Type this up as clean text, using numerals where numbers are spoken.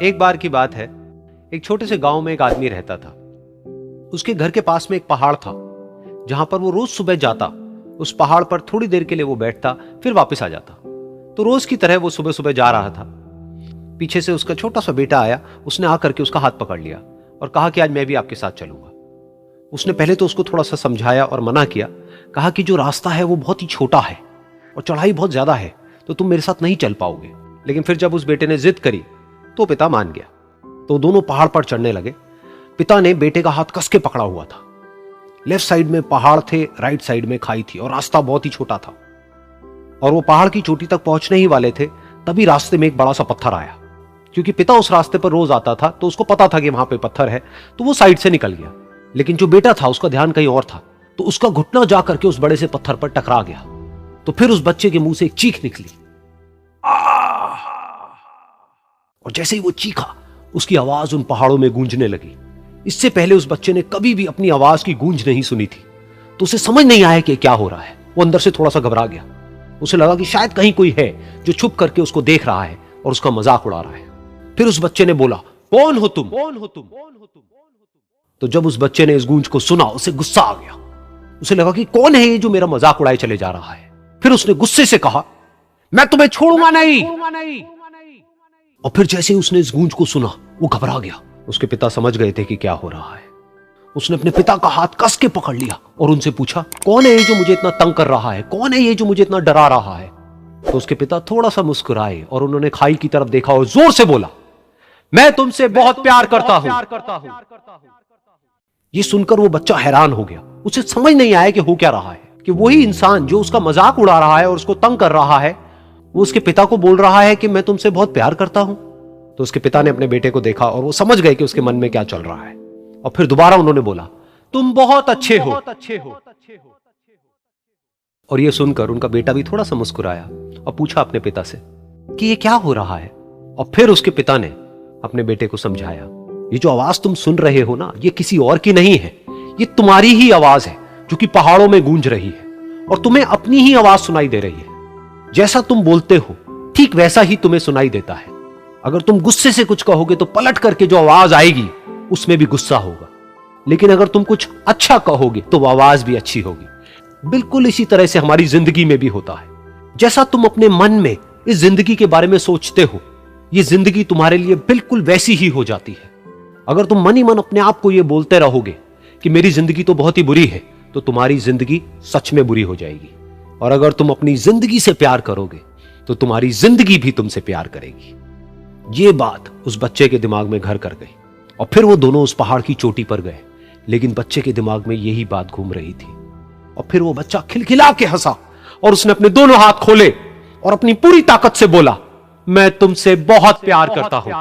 एक बार की बात है, एक छोटे से गांव में एक आदमी रहता था। उसके घर के पास में एक पहाड़ था जहां पर वो रोज सुबह जाता। उस पहाड़ पर थोड़ी देर के लिए वो बैठता, फिर वापस आ जाता। तो रोज की तरह वो सुबह सुबह जा रहा था। पीछे से उसका छोटा सा बेटा आया। उसने आकर के उसका हाथ पकड़ लिया और कहा कि आज मैं भी आपके साथ चलूंगा। उसने पहले तो उसको थोड़ा सा समझाया और मना किया। कहा कि जो रास्ता है वो बहुत ही छोटा है और चढ़ाई बहुत ज्यादा है, तो तुम मेरे साथ नहीं चल पाओगे। लेकिन फिर जब उस बेटे ने जिद करी तो पिता मान गया। तो दोनों पहाड़ पर चढ़ने लगे। पिता ने बेटे का हाथ कस के पकड़ा हुआ था। लेफ्ट साइड में पहाड़ थे, राइट साइड में खाई थी और रास्ता बहुत ही छोटा था। और वो पहाड़ की चोटी तक पहुंचने ही वाले थे, तभी रास्ते में एक बड़ा सा पत्थर आया। क्योंकि पिता उस रास्ते पर रोज आता था तो उसको पता था कि वहां पे पत्थर है, तो वो साइड से निकल गया। लेकिन जो बेटा था उसका ध्यान कहीं और था, तो उसका घुटना जाकर के उस बड़े से पत्थर पर टकरा गया। तो फिर उस बच्चे के मुंह से एक चीख निकली, और जैसे ही वो चीखा, उसकी आवाज उन पहाड़ों में गूंजने लगी। इससे पहले उस बच्चे ने कभी भी अपनी आवाज की गूंज नहीं सुनी थी, तो उसे समझ नहीं आया कि क्या हो रहा है। वो अंदर से थोड़ा सा घबरा गया। उसे लगा कि शायद कहीं कोई है जो छुप करके उसको देख रहा है और उसका मजाक उड़ा रहा है। फिर उस बच्चे ने बोला, कौन हो तुम? कौन हो तुम? तो जब उस बच्चे ने इस गूंज को सुना, उसे गुस्सा आ गया। उसे लगा कि कौन है ये जो मेरा मजाक उड़ाए चले जा रहा है। फिर उसने गुस्से से कहा, मैं तुम्हें छोड़ूंगा नहीं। और फिर जैसे उसने इस गूंज को सुना, वो घबरा गया। उसके पिता समझ गए थे कि क्या हो रहा है। उसने अपने पिता का हाथ कस के पकड़ लिया और उनसे पूछा, कौन है ये जो मुझे इतना तंग कर रहा है? कौन है ये जो मुझे इतना डरा रहा है? तो उसके पिता थोड़ा सा मुस्कुराए और उन्होंने खाई की तरफ देखा और जोर से बोला, मैं तुमसे बहुत प्यार करता हूं। ये सुनकर वो बच्चा हैरान हो गया। उसे समझ नहीं आया कि हो क्या रहा है, कि वही इंसान जो उसका मजाक उड़ा रहा है और उसको तंग कर रहा है, वो उसके पिता को बोल रहा है कि मैं तुमसे बहुत प्यार करता हूं। तो उसके पिता ने अपने बेटे को देखा और वो समझ गए कि उसके मन में क्या चल रहा है। और फिर दोबारा उन्होंने बोला, तुम बहुत अच्छे हो। और ये सुनकर उनका बेटा भी थोड़ा सा मुस्कुराया और पूछा अपने पिता से कि ये क्या हो रहा है। और फिर उसके पिता ने अपने बेटे को समझाया, ये जो आवाज तुम सुन रहे हो ना, ये किसी और की नहीं है, ये तुम्हारी ही आवाज है जो कि पहाड़ों में गूंज रही है और तुम्हें अपनी ही आवाज सुनाई दे रही है। जैसा तुम बोलते हो ठीक वैसा ही तुम्हें सुनाई देता है। अगर तुम गुस्से से कुछ कहोगे तो पलट करके जो आवाज आएगी उसमें भी गुस्सा होगा, लेकिन अगर तुम कुछ अच्छा कहोगे तो वो आवाज भी अच्छी होगी। बिल्कुल इसी तरह से हमारी जिंदगी में भी होता है। जैसा तुम अपने मन में इस जिंदगी के बारे में सोचते हो, ये जिंदगी तुम्हारे लिए बिल्कुल वैसी ही हो जाती है। अगर तुम मन ही मन अपने आप को ये बोलते रहोगे कि मेरी जिंदगी तो बहुत ही बुरी है, तो तुम्हारी जिंदगी सच में बुरी हो जाएगी। और अगर तुम अपनी जिंदगी से प्यार करोगे तो तुम्हारी जिंदगी भी तुमसे प्यार करेगी। ये बात उस बच्चे के दिमाग में घर कर गई और फिर वो दोनों उस पहाड़ की चोटी पर गए। लेकिन बच्चे के दिमाग में यही बात घूम रही थी। और फिर वो बच्चा खिलखिला के हंसा और उसने अपने दोनों हाथ खोले और अपनी पूरी ताकत से बोला, मैं तुमसे बहुत प्यार करता हूं।